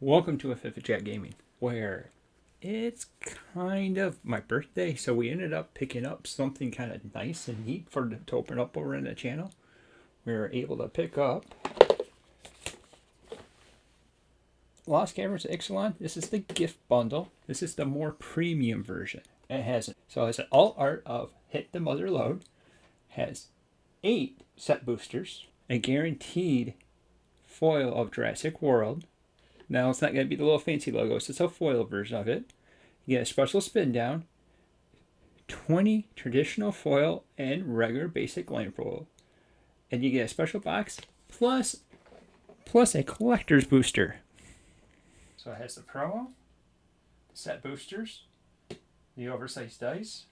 Welcome to a Fifth of Jack Gaming, where it's kind of my birthday, so we ended up picking up something kind of nice and neat to open up over in the channel. We were able to pick up Lost Caverns of Ixalan. This is the gift bundle. This is the more premium version. It's an alt art of Hit the Mother Load, has 8 set boosters, a guaranteed foil of Jurassic World. Now, it's not going to be the little fancy logo. It's just a foil version of it. You get a special spin down, 20 traditional foil and regular basic land foil. And you get a special box plus a collector's booster. So it has the promo, the set boosters, the oversized dice,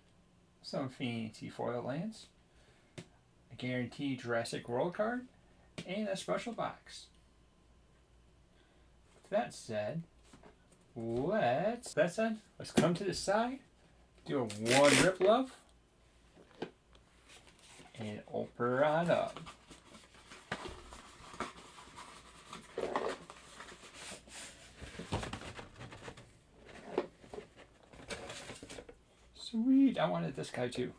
some fancy foil lands, a guaranteed Jurassic World card, and a special box. That said, let's come to the side, do a one rip love, and open her on up. Sweet, I wanted this guy too.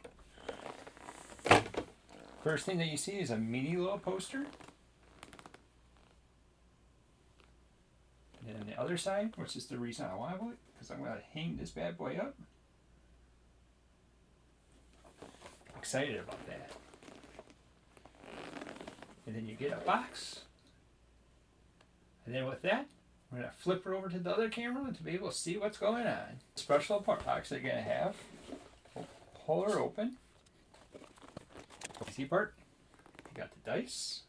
First thing that you see is a mini little poster. And on the other side, which is the reason I want it, because I'm going to hang this bad boy up. Excited about that. And then you get a box. And then with that, I'm going to flip her over to the other camera to be able to see what's going on. Special box they're going to have. Pull her open. Easy part. You got the dice.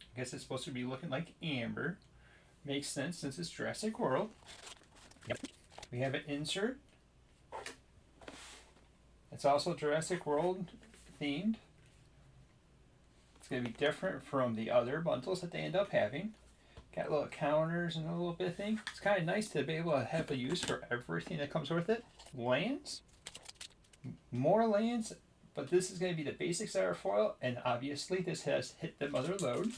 I guess it's supposed to be looking like amber. Makes sense since it's Jurassic World. Yep. We have an insert. It's also Jurassic World themed. It's going to be different from the other bundles that they end up having. Got little counters and a little bit of thing. It's kind of nice to be able to have a use for everything that comes with it. Lands. More lands, but this is going to be the basic Sire foil, and obviously this has Hit the Mother Load.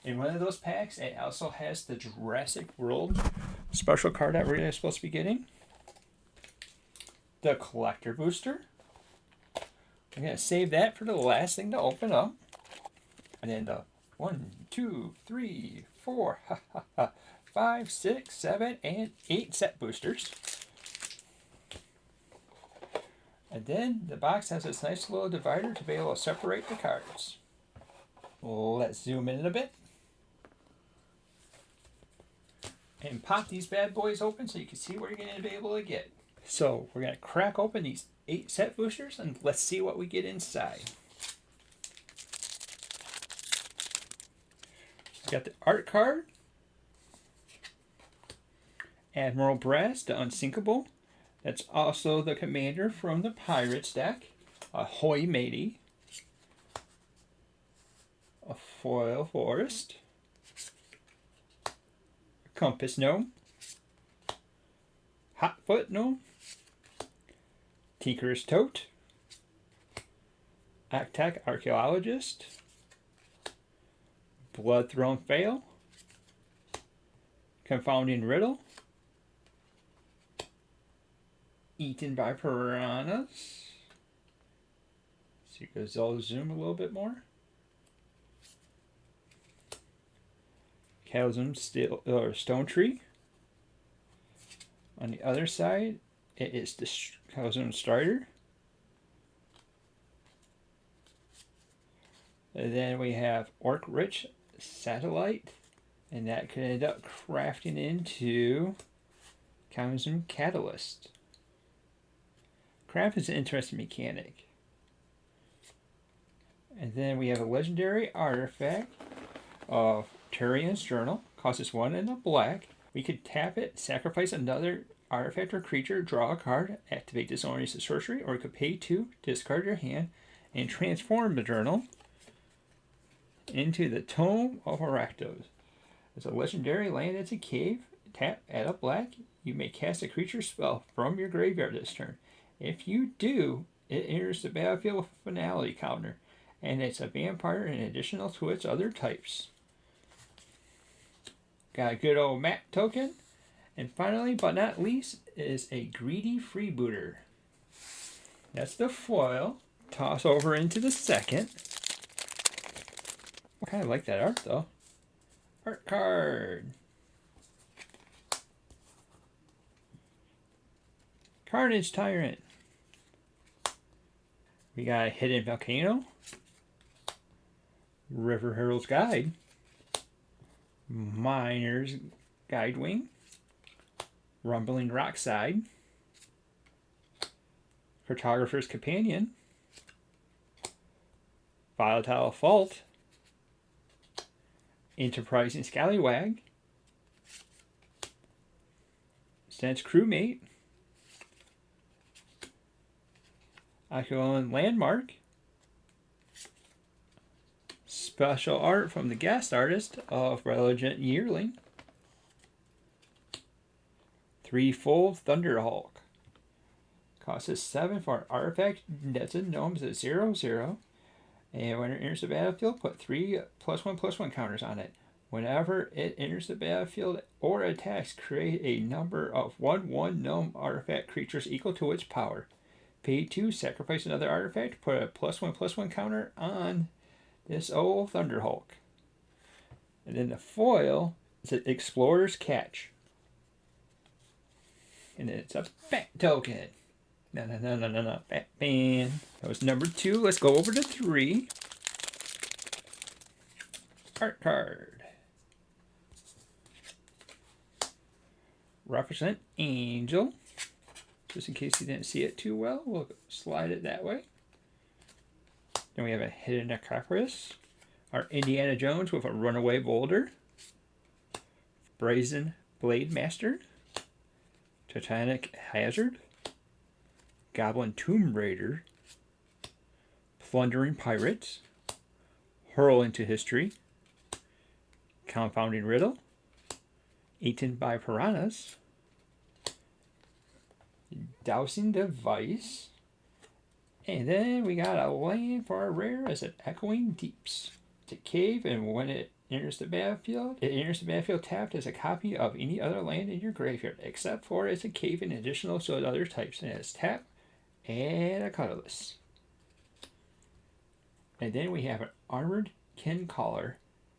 In one of those packs, it also has the Jurassic World special card that we're supposed to be getting. The collector booster. I'm going to save that for the last thing to open up. And then the 1, 2, 3, 4, 5, 6, 7, and 8 set boosters. And then the box has this nice little divider to be able to separate the cards. Let's zoom in a bit. And pop these bad boys open so you can see what you're going to be able to get. So we're going to crack open these 8 set boosters and let's see what we get inside. Got the art card. Admiral Brass, the Unsinkable. That's also the commander from the Pirates deck. Ahoy Matey. A foil forest. Compass Gnome, Hotfoot Gnome, Tinker's Tote, Actac Archaeologist, Bloodthrone Fail, Confounding Riddle, Eaten by Piranhas. See if I'll zoom a little bit more. Chasm Stone Tree. On the other side, it is the Chasm Strider. And then we have Orc Rich Satellite, and that could end up crafting into Chasm Catalyst. Craft is an interesting mechanic. And then we have a legendary artifact of Turian's Journal. Costs us 1 and a black. We could tap it, sacrifice another artifact or creature, draw a card, activate this owner as a sorcery, or you could pay 2, discard your hand, and transform the journal into the Tome of Arachnos. It's a legendary land. It's a cave. Tap, add a black. You may cast a creature spell from your graveyard this turn. If you do, it enters the battlefield with a finality counter, and it's a vampire in addition to its other types. Got a good old map token. And finally, but not least, is a greedy freebooter. That's the foil. Toss over into the second. I kind of like that art though. Art card. Carnage Tyrant. We got a Hidden Volcano. River Herald's Guide. Miner's Guidewing. Rumbling Rockside. Cartographer's Companion. Volatile Fault. Enterprising Scallywag. Sense Crewmate. Ixalan Landmark. Special art from the guest artist of Religent Yearling. Threefold Thunderhawk. Costs us 7 for an artifact that's a gnomes at 0/0. And when it enters the battlefield, put 3 +1/+1 counters on it. Whenever it enters the battlefield or attacks, create a number of 1/1 gnome artifact creatures equal to its power. Pay 2, sacrifice another artifact, put a +1/+1 counter on this old Thunderhawk. And then the foil is an Explorer's Catch. And then it's a fat token. No. Batman. That was number 2. Let's go over to 3. Art card. Represent Angel. Just in case you didn't see it too well, we'll slide it that way. Then we have a Hidden Necropolis. Our Indiana Jones with a Runaway Boulder. Brazen Blade Master. Titanic Hazard. Goblin Tomb Raider. Plundering Pirates. Hurl into History. Confounding Riddle. Eaten by Piranhas. Dowsing Device. And then we got a land for our rare as an Echoing Deeps. It's a cave, and when it enters the battlefield tapped as a copy of any other land in your graveyard, except for it's a cave and additional to other types, and it's tap and a colorless. And then we have an Armored Kincaller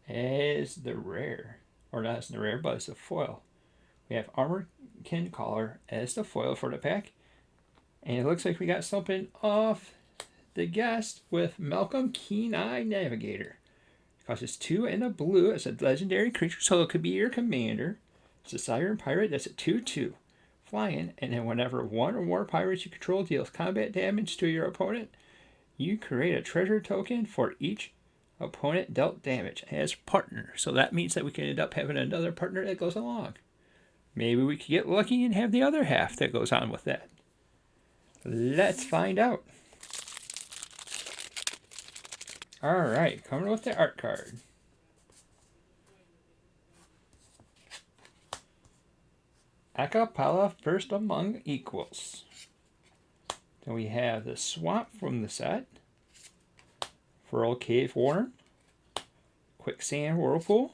as the rare. Or not as the rare, but as the foil. We have Armored Kincaller as the foil for the pack. And it looks like we got something off the guest with Malcolm Keen-Eye Navigator. It costs 2 and a blue. It's a legendary creature, so it could be your commander. It's a Siren Pirate. That's a 2/2. Flying. And then whenever 1 or more pirates you control deals combat damage to your opponent, you create a treasure token for each opponent dealt damage as partner. So that means that we can end up having another partner that goes along. Maybe we could get lucky and have the other half that goes on with that. Let's find out. Alright, coming with the art card. Acapella First Among Equals. Then we have the Swamp from the set. Feral Cave Worm. Quicksand Whirlpool.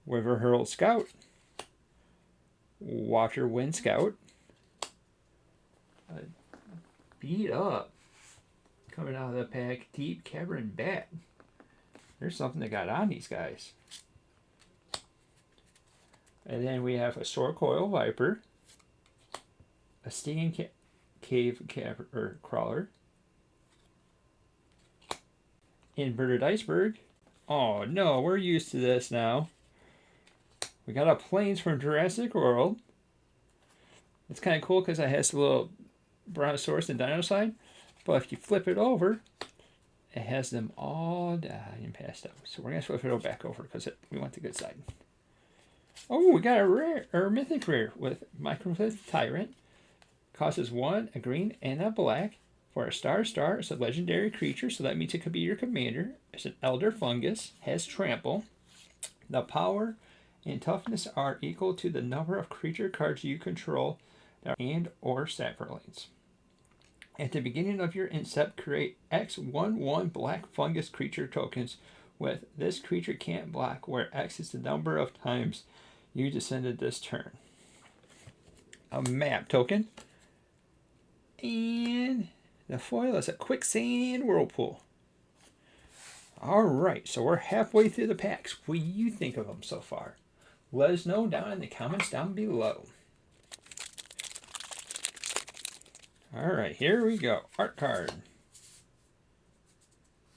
River Herald Scout. Water Wind Scout. Beat up. Coming out of the pack, Deep Cavern Bat. There's something that got on these guys. And then we have a Sword Coil Viper. A Stinging Cave Crawler. Inverted Iceberg. Oh no, we're used to this now. We got a Plains from Jurassic World. It's kind of cool because it has a little Brontosaurus and Dinosaur. But if you flip it over, it has them all dyed and passed out. So we're going to flip it back over because we want the good side. Oh, we got a rare, or mythic rare with Microlith Tyrant. Costs us 1, a green, and a black. For a star, it's a legendary creature, so that means it could be your commander. It's an Elder Fungus, has trample. The power and toughness are equal to the number of creature cards you control and or saprolines. At the beginning of your incept, create X 1/1 black fungus creature tokens with this creature can't block, where X is the number of times you descended this turn. A map token. And the foil is a Quicksand Whirlpool. Alright, so we're halfway through the packs. What do you think of them so far? Let us know down in the comments down below. Alright, here we go. Art card.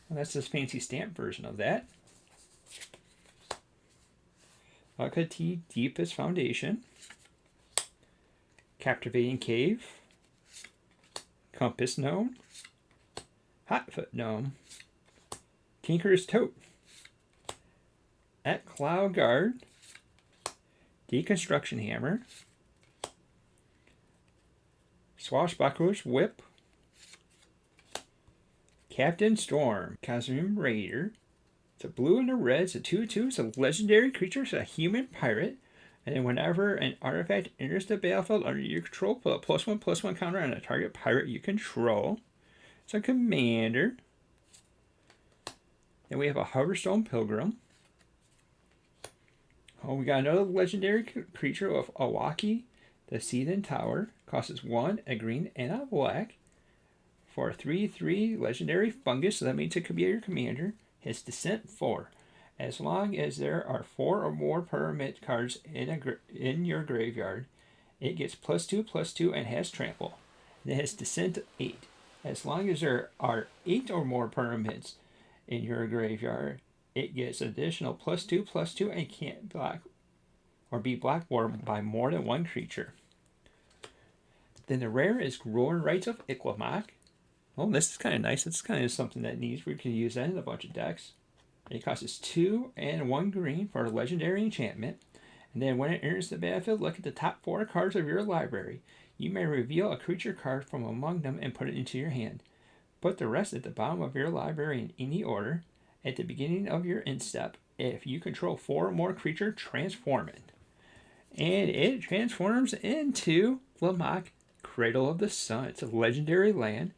Well, that's this fancy stamp version of that. Akati Deepest Foundation. Captivating Cave. Compass Gnome. Hotfoot Gnome. Tinker's Tote. At Cloud Guard. Deconstruction Hammer. Swashbuckler's Whip. Captain Storm. Kazum Raider. It's a blue and a red. It's a 2/2. It's a legendary creature. It's a human pirate. And then whenever an artifact enters the battlefield under your control, put a +1/+1 counter on a target pirate you control. It's a commander. Then we have a Hoverstone Pilgrim. Oh, we got another legendary creature of Awaki, the Seethen Tower. Costs 1, a green, and a black. For a 3/3 legendary fungus, so that means it could be your commander. His descent 4. As long as there are 4 or more permanent cards in your graveyard, it gets +2/+2 and has trample. Then his descent 8. As long as there are 8 or more permanents in your graveyard, it gets additional +2/+2 and can't block or be blocked by more than one creature. Then the rare is Roaring Rites of Ixalan. Oh, this is kind of nice. It's kind of something that needs. We can use that in a bunch of decks. It costs 2 and 1 green for a legendary enchantment. And then when it enters the battlefield, look at the top 4 cards of your library. You may reveal a creature card from among them and put it into your hand. Put the rest at the bottom of your library in any order. At the beginning of your end step, if you control 4 or more creature, transform it. And it transforms into Lamok, Cradle of the Sun. It's a legendary land.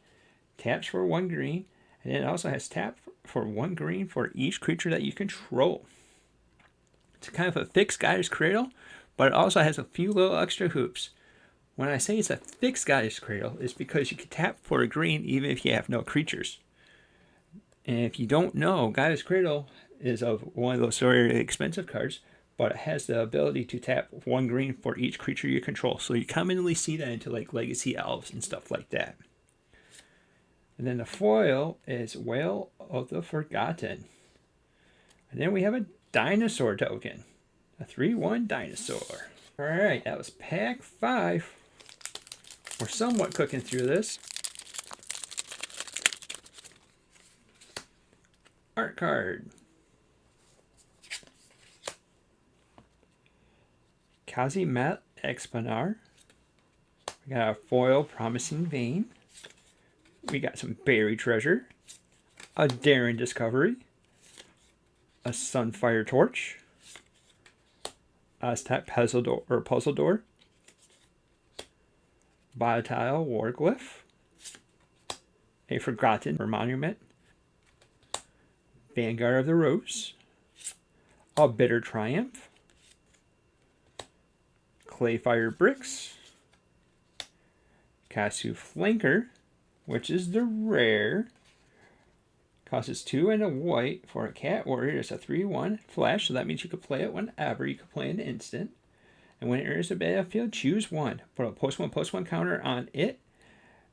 Taps for 1 green. And then it also has tap for 1 green for each creature that you control. It's kind of a fixed Goddess Cradle, but it also has a few little extra hoops. When I say it's a fixed Goddess Cradle, it's because you can tap for a green even if you have no creatures. And if you don't know, Goddess Cradle is one of those very expensive cards, but it has the ability to tap 1 green for each creature you control. So you commonly see that into like Legacy Elves and stuff like that. And then the foil is Whale of the Forgotten. And then we have a dinosaur token. A 3/1 dinosaur. Alright, that was pack 5. We're somewhat cooking through this. Art card. Kazimet Expanar. We got a foil Promising Vein. We got some Buried Treasure. A Daring Discovery. A Sunfire Torch. Aztec Puzzle Door. Volatile Warglyph. A Forgotten Monument. Vanguard of the Rose. A Bitter Triumph. Clayfire Bricks. Kasu Flanker, which is the rare. Costs 2 and a white for a cat warrior. It's a 3/1 flash, so that means you can play it whenever. You can play an instant. And when it enters the battlefield, choose 1. Put a +1/+1 counter on it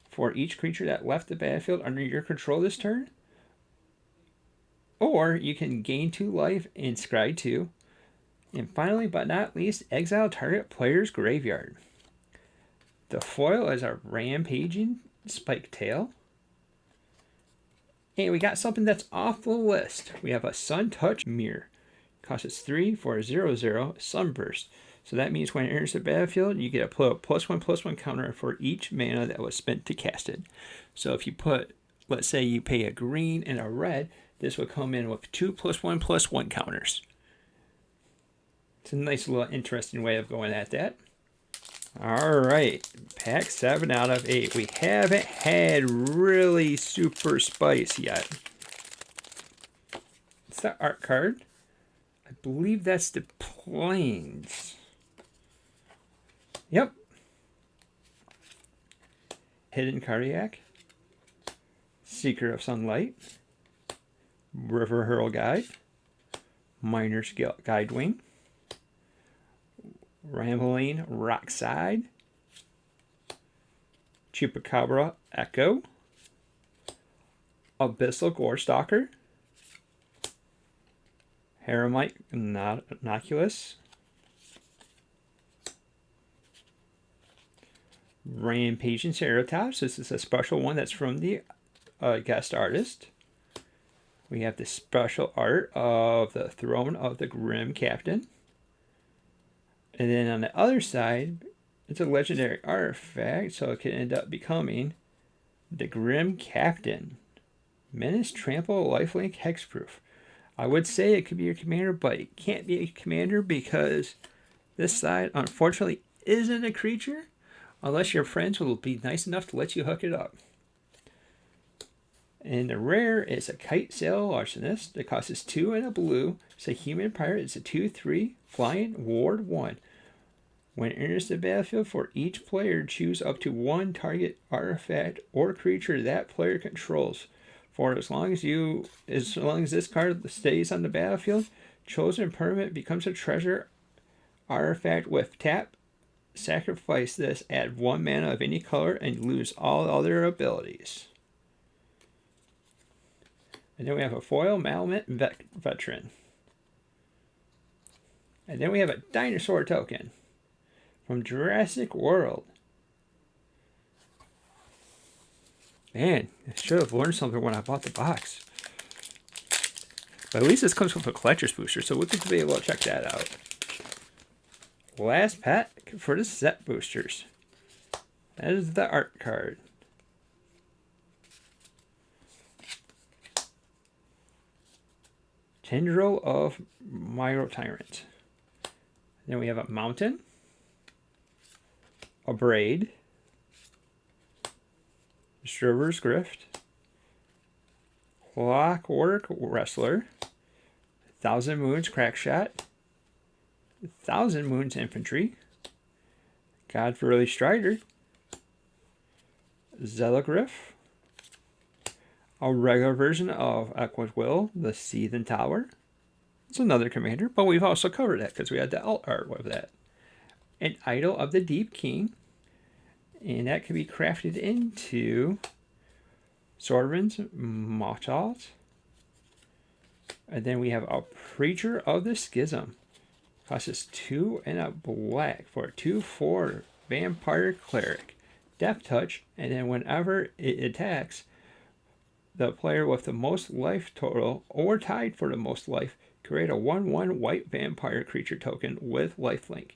for each creature that left the battlefield under your control this turn. Or you can gain 2 life and scry 2. And finally, but not least, exile target player's graveyard. The foil is a Rampaging Spike Tail. And we got something that's off the list. We have a Sun Touch Mirror. Costs 3 for a 0/0 Sunburst. So that means when it enters the battlefield, you get a +1/+1 counter for each mana that was spent to cast it. So if you put, let's say you pay a green and a red, this would come in with 2 +1/+1 counters. It's a nice little interesting way of going at that. Alright, pack 7 out of 8. We haven't had really super spice yet. It's the art card. I believe that's the planes. Yep. Hidden Cardiac. Seeker of Sunlight. River Hurl Guide. Miner's Guide Wing. Rambling Rockside. Chupacabra Echo. Abyssal Gorestalker. Haramite Inoculus. Rampaging Ceratops. This is a special one that's from the guest artist. We have the special art of the Throne of the Grim Captain. And then on the other side, it's a legendary artifact, so it could end up becoming the Grim Captain. Menace, Trample, Lifelink, Hexproof. I would say it could be your commander, but it can't be a commander because this side, unfortunately, isn't a creature unless your friends will be nice enough to let you hook it up. And the rare is a Kite Sail Arsonist that costs 2 and a blue. It's a human pirate. It's a 2/3 flying ward 1. When it enters the battlefield, for each player, choose up to one target artifact or creature that player controls. For as long as this card stays on the battlefield, chosen permanent becomes a treasure artifact with tap. Sacrifice this, add 1 mana of any color, and lose all other abilities. And then we have a foil Malament Veteran. And then we have a dinosaur token from Jurassic World. Man, I should have learned something when I bought the box. But at least this comes with a collector's booster, so we could be able to check that out. Last pack for the set boosters. That is the art card. Tendril of Myrotyrant. Then we have a Mountain. A Braid. Striver's Grift. Clockwork Wrestler. 1,000 Moons Crackshot. 1,000 Moons Infantry. Godfrey Strider. Zelagriff. A regular version of Equid Will, the Seethen Tower. It's another commander, but we've also covered that because we had the alt art with that. An Idol of the Deep King. And that can be crafted into Swordsman's Mothals. And then we have a Preacher of the Schism. Costs us 2 and a black for a 2/4 Vampire Cleric. Death Touch, and then whenever it attacks, the player with the most life total or tied for the most life, create a 1/1 white vampire creature token with lifelink.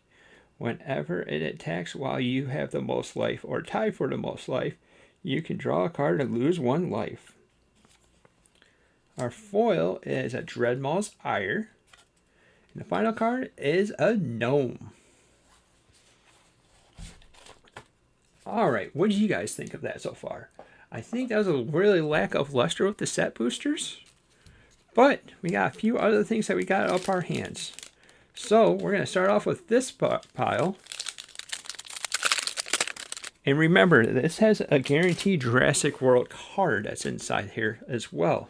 Whenever it attacks while you have the most life or tied for the most life, you can draw a card and lose 1 life. Our foil is a Dreadmaul's Ire. And the final card is a Gnome. Alright, what did you guys think of that so far? I think that was a really lack of luster with the set boosters. But we got a few other things that we got up our hands. So we're going to start off with this pile. And remember, this has a guaranteed Jurassic World card that's inside here as well.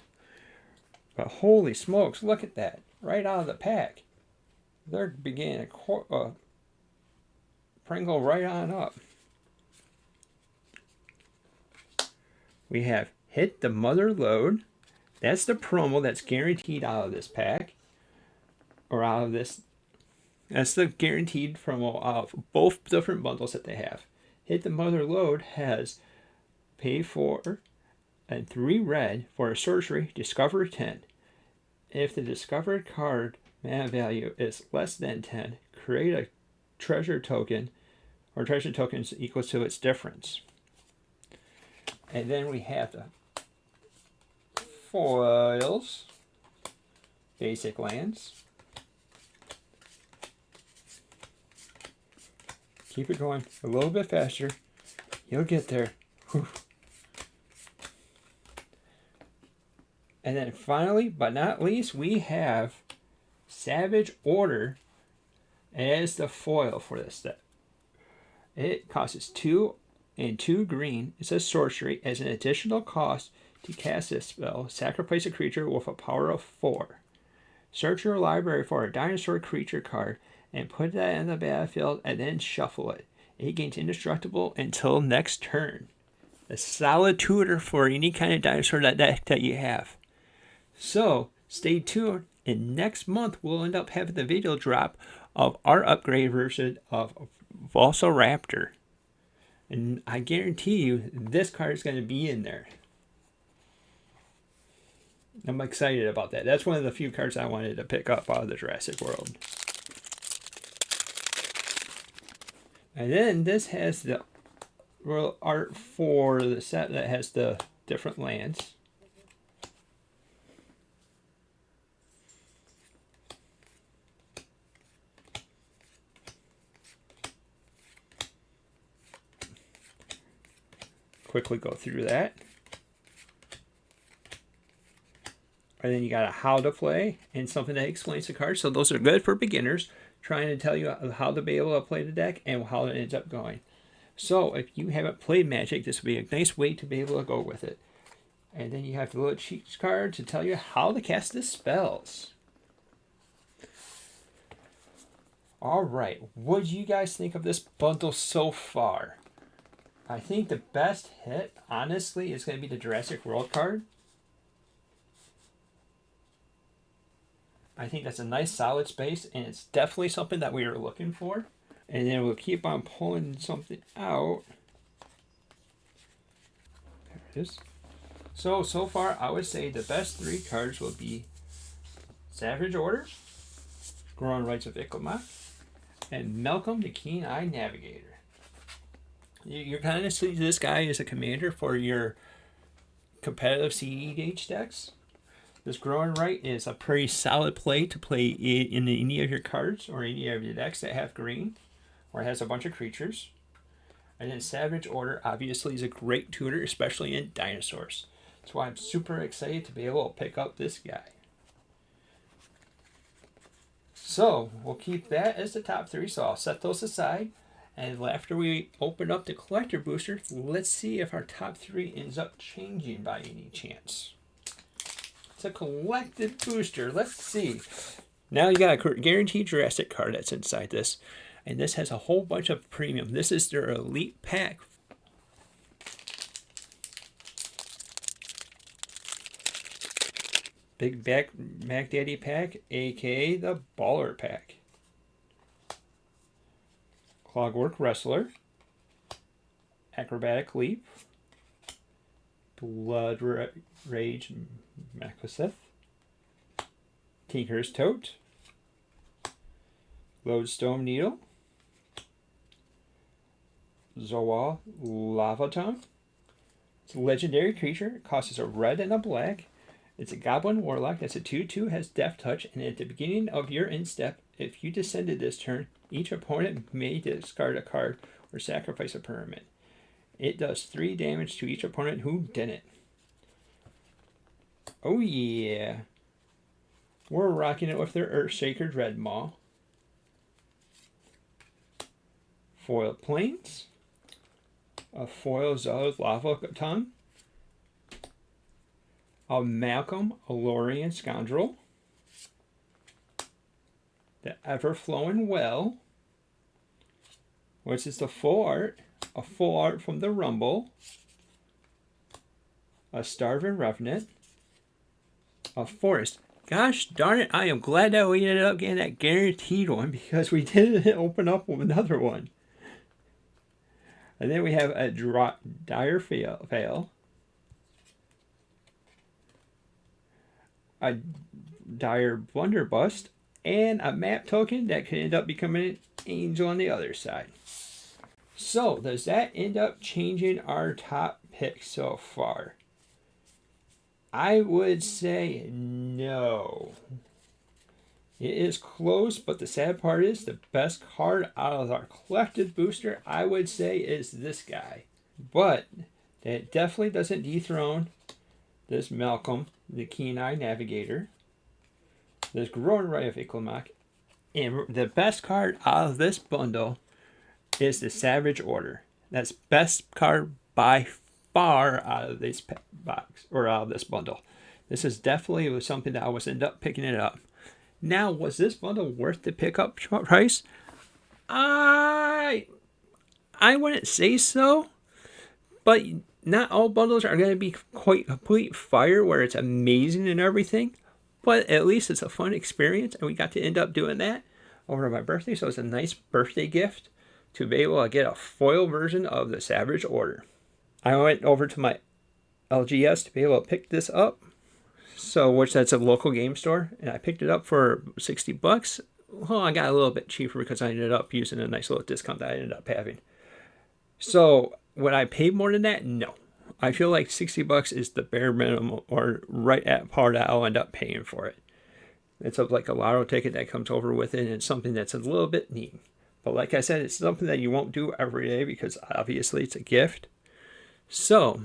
But holy smokes, look at that. Right out of the pack. They're beginning to Pringle right on up. We have Hit the Mother Load. That's the promo that's guaranteed out of this pack. Or out of this. That's the guaranteed promo of both different bundles that they have. Hit the Mother Load has pay 4 and 3 red for a sorcery, discover 10. If the discovered card mana value is less than 10, create a treasure token or treasure tokens equal to its difference. And then we have the foils, basic lands. Keep it going a little bit faster. You'll get there. Whew. And then finally, but not least, we have Savage Order as the foil for this set. It costs 2 and 2 green. It says sorcery. As an additional cost to cast this spell, sacrifice a creature with a power of 4. Search your library for a dinosaur creature card and put that in the battlefield and then shuffle it. It gains indestructible until next turn. A solid tutor for any kind of dinosaur that you have. So stay tuned, and next month we'll end up having the video drop of our upgrade version of Velociraptor. And I guarantee you this card is going to be in there. I'm excited about that. That's one of the few cards I wanted to pick up out of the Jurassic World. And then this has the real art for the set that has the different lands. Quickly go through that. And then you got a how to play and something that explains the cards. So those are good for beginners trying to tell you how to be able to play the deck and how it ends up going. So if you haven't played Magic, this would be a nice way to be able to go with it. And then you have the little cheat card to tell you how to cast the spells. All right, what do you guys think of this bundle so far? I think the best hit, honestly, is going to be the Jurassic World card. I think that's a nice solid space, and it's definitely something that we were looking for. And then we'll keep on pulling something out. There it is. So far, I would say the best 3 cards will be Savage Order, Growing Rights of Ixalan, and Malcolm the Keen-Eyed Navigator. You're kind of seeing this guy as a commander for your competitive CEDH decks. This Growing Right is a pretty solid play to play in any of your cards or any of your decks that have green or has a bunch of creatures. And then Savage Order obviously is a great tutor, especially in dinosaurs. That's why I'm super excited to be able to pick up this guy. So we'll keep that as the top 3, so I'll set those aside. And after we open up the collector booster, let's see if our top 3 ends up changing by any chance. It's a collected booster. Let's see. Now you got a guaranteed Jurassic card that's inside this. And this has a whole bunch of premium. This is their elite pack. Big Mac Daddy pack, aka the Baller pack. Clockwork Wrestler, Acrobatic Leap, Blood Rage Macbeth, Tinker's Tote, Lodestone Needle, Zoa Lava Tongue. It's a legendary creature. It costs us a red and a black. It's a Goblin Warlock. That's a 2/2, has Death Touch, and at the beginning of your end step, if you descended this turn, each opponent may discard a card or sacrifice a permanent. It does 3 damage to each opponent who didn't. Oh yeah. We're rocking it with their Earthshaker Dreadmaw. Foil Plains. A foil Zod Lava Tongue. A Malcolm Alorian Scoundrel. The Ever-Flowing Well, which is the full art, a full art from the Rumble, a Starving Revenant, a Forest. Gosh darn it, I am glad that we ended up getting that guaranteed one because we didn't open up with another one. And then we have a Dire Veil, a Dire Blunderbuss, and a map token that could end up becoming an angel on the other side. So, does that end up changing our top pick so far? I would say no. It is close, but the sad part is the best card out of our collected booster, I would say, is this guy. But that definitely doesn't dethrone this Malcolm the Keen-Eye Navigator, this Growing Ray of Ixalan, and the best card out of this bundle is the Savage Order. That's best card by far out of this box, or out of this bundle. This is definitely something that I was end up picking it up. Now, was this bundle worth the pickup price? I wouldn't say so, but not all bundles are going to be quite complete fire where it's amazing and everything. But at least it's a fun experience, and we got to end up doing that over my birthday, so it's a nice birthday gift to be able to get a foil version of the Savage Order. I went over to my LGS to be able to pick this up, which that's a local game store, and I picked it up for $60. Well, I got a little bit cheaper because I ended up using a nice little discount that I ended up having. So would I pay more than that? No. I feel like $60 is the bare minimum, or right at par that I'll end up paying for it. It's like a lotto ticket that comes over with it, and it's something that's a little bit neat. But like I said, it's something that you won't do every day because obviously it's a gift. So,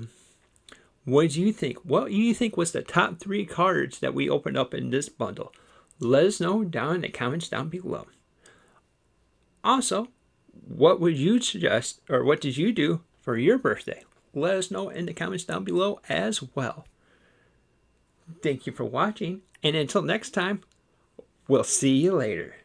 what do you think? What do you think was the top 3 cards that we opened up in this bundle? Let us know down in the comments down below. Also, what would you suggest, or what did you do for your birthday? Let us know in the comments down below as well. Thank you for watching, and until next time, we'll see you later.